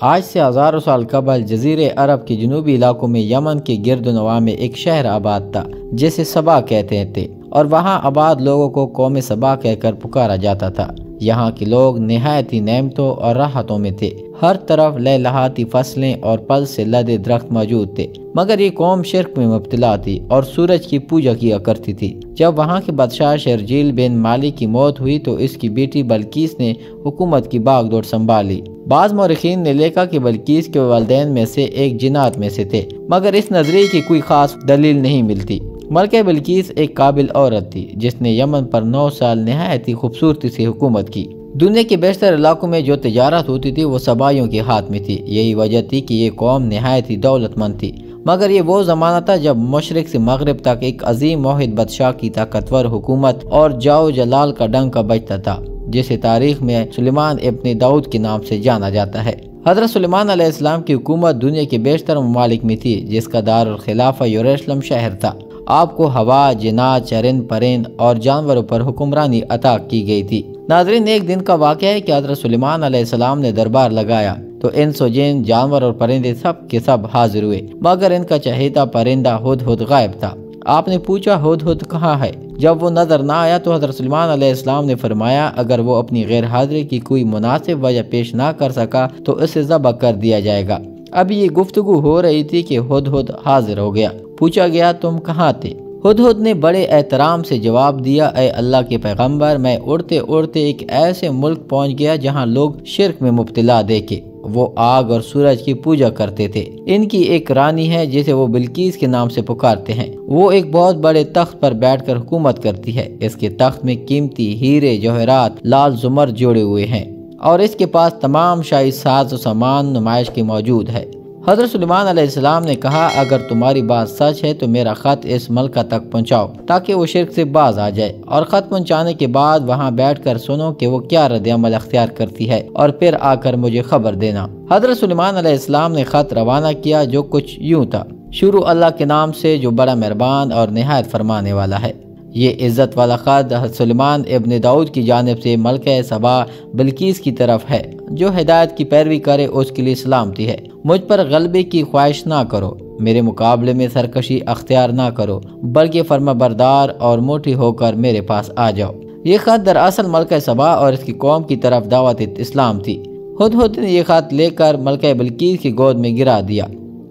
آج سے ہزاروں سال قبل جزیرے عرب کے جنوبی علاقوں میں یمن کے گرد و نواح میں ایک شہر آباد تھا جسے سبا کہتے تھے، اور وہاں آباد لوگوں کو قوم سبا کہہ کر پکارا جاتا تھا۔ یہاں کے لوگ نہایت ہی نعمتوں اور راحتوں میں تھے، ہر طرف لہلہاتی فصلیں اور پھل سے لدے درخت موجود تھے، مگر یہ قوم شرک میں مبتلا تھی اور سورج کی پوجا کیا کرتی تھی۔ جب وہاں کے بادشاہ شرجیل بن مالک کی موت ہوئی تو اس کی بیٹی بلقیس نے حکومت کی باغ ڈور سنبھالی۔ بعض مورخین نے لکھا کہ بلقیس کے والدین میں سے ایک جنات میں سے تھے، مگر اس نظریے کی کوئی خاص دلیل نہیں ملتی۔ ملکہ بلقیس ایک قابل عورت تھی جس نے یمن پر 9 سال نہایت ہی خوبصورتی سے حکومت کی۔ دنیا کے بیشتر علاقوں میں جو تجارت ہوتی تھی وہ سبائیوں کے ہاتھ میں تھی۔ یہی وجہ تھی کہ یہ قوم نہایت ہی دولت مند تھی، مگر یہ وہ زمانہ تھا جب مشرق سے مغرب تک ایک عظیم موحد بادشاہ کی طاقتور حکومت اور جاؤ جلال کا ڈنکا بجتا تھا، جسے تاریخ میں سلیمان ابن داؤد کے نام سے جانا جاتا ہے۔ حضرت سلیمان علیہ السلام کی حکومت دنیا کے بیشتر ممالک میں تھی، جس کا دارالخلافہ یروشلم شہر تھا۔ آپ کو ہوا، جنات، چرند پرند اور جانوروں پر حکمرانی عطا کی گئی تھی۔ ناظرین، ایک دن کا واقعہ ہے کہ حضرت سلیمان علیہ السلام نے دربار لگایا تو انس و جن، جانور اور پرندے سب کے سب حاضر ہوئے، مگر ان کا چہیتا پرندہ ہدہد غائب تھا۔ آپ نے پوچھا ہدہد کہاں ہے؟ جب وہ نظر نہ آیا تو حضرت سلیمان علیہ السلام نے فرمایا اگر وہ اپنی غیر حاضری کی کوئی مناسب وجہ پیش نہ کر سکا تو اسے ذبح کر دیا جائے گا۔ ابھی یہ گفتگو ہو رہی تھی کہ ہدہد حاضر ہو گیا۔ پوچھا گیا تم کہاں تھے؟ ہدہد نے بڑے احترام سے جواب دیا، اے اللہ کے پیغمبر، میں اڑتے اڑتے ایک ایسے ملک پہنچ گیا جہاں لوگ شرک میں مبتلا دیکھے، وہ آگ اور سورج کی پوجا کرتے تھے۔ ان کی ایک رانی ہے جسے وہ بلقیس کے نام سے پکارتے ہیں، وہ ایک بہت بڑے تخت پر بیٹھ کر حکومت کرتی ہے۔ اس کے تخت میں قیمتی ہیرے جواہرات لال زمر جوڑے ہوئے ہیں اور اس کے پاس تمام شاہی ساز و سامان نمائش کے موجود ہے۔ حضرت سلیمان علیہ السلام نے کہا اگر تمہاری بات سچ ہے تو میرا خط اس ملکہ تک پہنچاؤ تاکہ وہ شرک سے باز آ جائے، اور خط پہنچانے کے بعد وہاں بیٹھ کر سنو کہ وہ کیا رد عمل اختیار کرتی ہے، اور پھر آ کر مجھے خبر دینا۔ حضرت سلیمان علیہ السلام نے خط روانہ کیا جو کچھ یوں تھا، شروع اللہ کے نام سے جو بڑا مہربان اور نہایت فرمانے والا ہے۔ یہ عزت والا خط حضرت سلیمان ابن داؤد کی جانب سے ملکہ سبا بلقیس کی طرف ہے، جو ہدایت کی پیروی کرے اس کے لیے سلامتی ہے۔ مجھ پر غلبے کی خواہش نہ کرو، میرے مقابلے میں سرکشی اختیار نہ کرو، بلکہ فرما بردار اور موٹی ہو کر میرے پاس آ جاؤ۔ یہ خط دراصل ملکہ سبا اور اس کی قوم کی طرف دعوت اسلام تھی۔ ہدہد نے یہ خط لے کر ملکہ بلقیس کی گود میں گرا دیا۔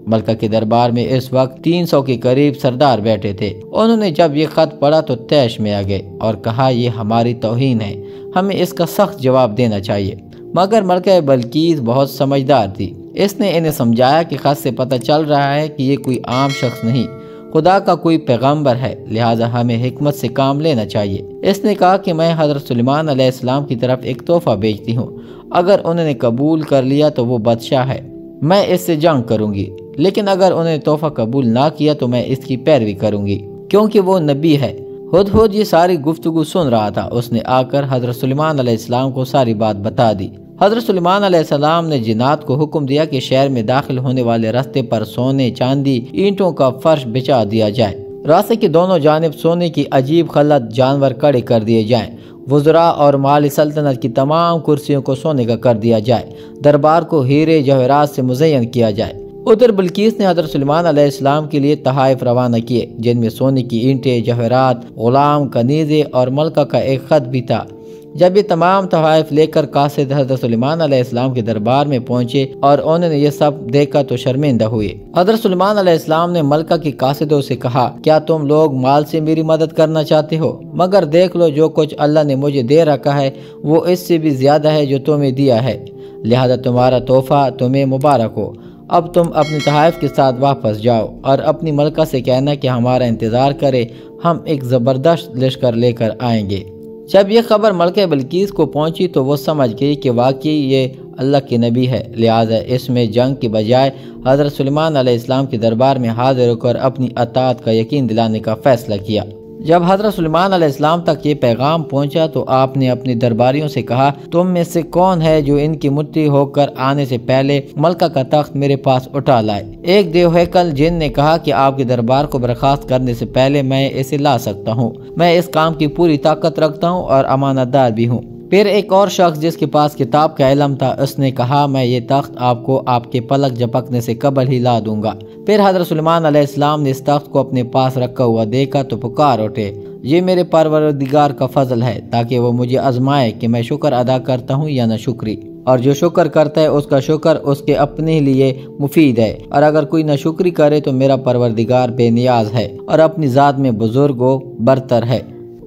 ملکہ کے دربار میں اس وقت 300 کے قریب سردار بیٹھے تھے۔ انہوں نے جب یہ خط پڑھا تو طیش میں آ گئے اور کہا یہ ہماری توہین ہے، ہمیں اس کا سخت جواب دینا چاہیے۔ مگر ملکہ بلقیس بہت سمجھدار تھی، اس نے انہیں سمجھایا کہ خط سے پتہ چل رہا ہے کہ یہ کوئی عام شخص نہیں، خدا کا کوئی پیغمبر ہے، لہٰذا ہمیں حکمت سے کام لینا چاہیے۔ اس نے کہا کہ میں حضرت سلیمان علیہ السلام کی طرف ایک تحفہ بھیجتی ہوں، اگر انہوں نے قبول کر لیا تو وہ بادشاہ ہے، میں اس سے جنگ کروں گی، لیکن اگر انہوں نے تحفہ قبول نہ کیا تو میں اس کی پیروی کروں گی کیونکہ وہ نبی ہے۔ ہدہد یہ ساری گفتگو سن رہا تھا، اس نے آ کر حضرت سلیمان علیہ السلام کو ساری بات بتا دی۔ حضرت سلیمان علیہ السلام نے جنات کو حکم دیا کہ شہر میں داخل ہونے والے راستے پر سونے، چاندی، اینٹوں کا فرش بچھا دیا جائے، راستے کی دونوں جانب سونے کی عجیب خلط جانور کھڑے کر دیے جائیں، وزراء اور مال سلطنت کی تمام کرسیوں کو سونے کا کر دیا جائے، دربار کو ہیرے جواہرات سے مزین کیا جائے۔ ادھر بلقیس نے حضرت سلیمان علیہ السلام کے لیے تحائف روانہ کیے جن میں سونے کی اینٹیں، جواہرات، غلام، کنیزیں اور ملکہ کا ایک خط بھی تھا۔ جب یہ تمام تحائف لے کر قاصد حضرت سلیمان علیہ السلام کے دربار میں پہنچے اور انہوں نے یہ سب دیکھا تو شرمندہ ہوئے۔ حضرت سلیمان علیہ السلام نے ملکہ کے قاصدوں سے کہا کیا تم لوگ مال سے میری مدد کرنا چاہتے ہو؟ مگر دیکھ لو جو کچھ اللہ نے مجھے دے رکھا ہے وہ اس سے بھی زیادہ ہے جو تمہیں دیا ہے، لہذا تمہارا تحفہ تمہیں مبارک ہو۔ اب تم اپنے تحائف کے ساتھ واپس جاؤ اور اپنی ملکہ سے کہنا کہ ہمارا انتظار کرے، ہم ایک زبردست لشکر لے کر آئیں گے۔ جب یہ خبر ملکہ بلقیس کو پہنچی تو وہ سمجھ گئی کہ واقعی یہ اللہ کے نبی ہے، لہٰذا اس میں جنگ کی بجائے حضرت سلیمان علیہ السلام کے دربار میں حاضر ہو کر اپنی اطاعت کا یقین دلانے کا فیصلہ کیا۔ جب حضرت سلیمان علیہ السلام تک یہ پیغام پہنچا تو آپ نے اپنے درباریوں سے کہا تم میں سے کون ہے جو ان کی مٹھی ہو کر آنے سے پہلے ملکہ کا تخت میرے پاس اٹھا لائے؟ ایک دیوہیکل جن نے کہا کہ آپ کے دربار کو برخاست کرنے سے پہلے میں اسے لا سکتا ہوں، میں اس کام کی پوری طاقت رکھتا ہوں اور امانت دار بھی ہوں۔ پھر ایک اور شخص جس کے پاس کتاب کا علم تھا، اس نے کہا میں یہ تخت آپ کو آپ کے پلک جھپکنے سے قبل ہی لا دوں گا۔ پھر حضرت سلیمان علیہ السلام نے اس تخت کو اپنے پاس رکھا ہوا دیکھا تو پکار اٹھے، یہ میرے پروردگار کا فضل ہے تاکہ وہ مجھے آزمائے کہ میں شکر ادا کرتا ہوں یا نہ شکری، اور جو شکر کرتا ہے اس کا شکر اس کے اپنے لیے مفید ہے، اور اگر کوئی نہ شکری کرے تو میرا پروردگار بے نیاز ہے اور اپنی ذات میں بزرگ و برتر ہے۔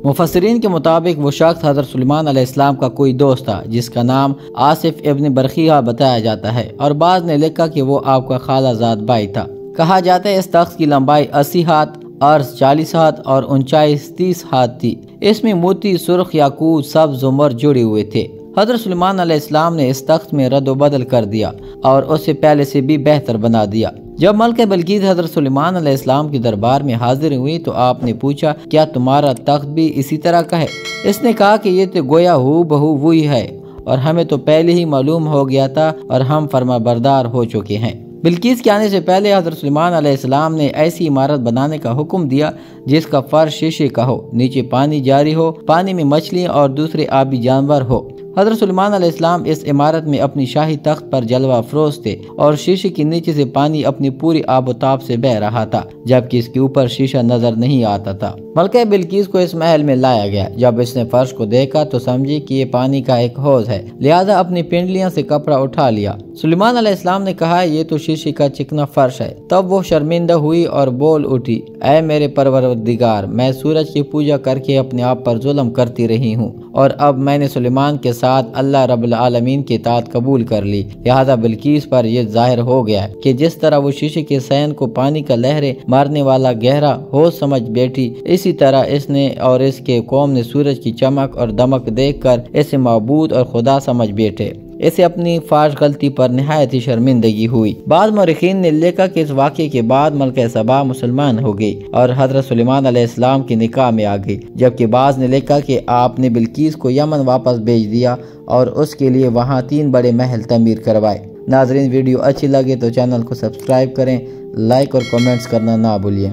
مفسرین کے مطابق وہ شخص حضرت سلیمان علیہ السلام کا کوئی دوست تھا جس کا نام آصف ابن برخیہ بتایا جاتا ہے، اور بعض نے لکھا کہ وہ آپ کا خالہ زاد بھائی تھا۔ کہا جاتا ہے اس تخت کی لمبائی 80 ہاتھ، عرض 40 ہاتھ اور اونچائی 30 ہاتھ تھی۔ اس میں موتی، سرخ، یاقوت، سبز، زمر جڑے ہوئے تھے۔ حضرت سلیمان علیہ السلام نے اس تخت میں رد و بدل کر دیا اور اسے پہلے سے بھی بہتر بنا دیا۔ جب ملکہ بلقیس حضرت سلیمان علیہ السلام کے دربار میں حاضر ہوئی تو آپ نے پوچھا کیا تمہارا تخت بھی اسی طرح کا ہے؟ اس نے کہا کہ یہ تو گویا ہو بہو وہی ہے، اور ہمیں تو پہلے ہی معلوم ہو گیا تھا اور ہم فرما بردار ہو چکے ہیں۔ بلقیس کے آنے سے پہلے حضرت سلیمان علیہ السلام نے ایسی عمارت بنانے کا حکم دیا جس کا فرش شیشے کا ہو، نیچے پانی جاری ہو، پانی میں مچھلیاں اور دوسرے آبی جانور ہو۔ حضرت سلیمان علیہ السلام اس عمارت میں اپنی شاہی تخت پر جلوہ افروز تھے، اور شیشے کے نیچے سے پانی اپنی پوری آب و تاب سے بہ رہا تھا، جبکہ اس کے اوپر شیشہ نظر نہیں آتا تھا۔ ملکہ بلقیس کو اس محل میں لایا گیا۔ جب اس نے فرش کو دیکھا تو سمجھی کہ یہ پانی کا ایک حوض ہے، لہذا اپنی پنڈلیاں سے کپڑا اٹھا لیا۔ سلیمان علیہ السلام نے کہا یہ تو شیشے کا چکنا فرش ہے۔ تب وہ شرمندہ ہوئی اور بول اٹھی، اے میرے پروردگار، میں سورج کی پوجا کر کے اپنے آپ پر ظلم کرتی رہی ہوں، اور اب میں نے سلیمان کے ساتھ اللہ رب العالمین کی اطاعت قبول کر لی، لہذا بلقیس پر یہ ظاہر ہو گیا کہ جس طرح وہ شیشے کے سین کو پانی کا لہریں مارنے والا گہرا حوض سمجھ بیٹھی، اسی طرح اس نے اور اس کے قوم نے سورج کی چمک اور دمک دیکھ کر اسے معبود اور خدا سمجھ بیٹھے۔ اسے اپنی فاش غلطی پر نہایت ہی شرمندگی ہوئی۔ بعض مورخین نے لکھا کہ اس واقعے کے بعد ملکہ سبا مسلمان ہو گئی اور حضرت سلیمان علیہ السلام کے نکاح میں آ گئی، جبکہ بعض نے لکھا کہ آپ نے بلقیس کو یمن واپس بھیج دیا اور اس کے لیے وہاں 3 بڑے محل تعمیر کروائے۔ ناظرین، ویڈیو اچھی لگے تو چینل کو سبسکرائب کریں، لائک اور کمنٹس کرنا نہ بھولیں۔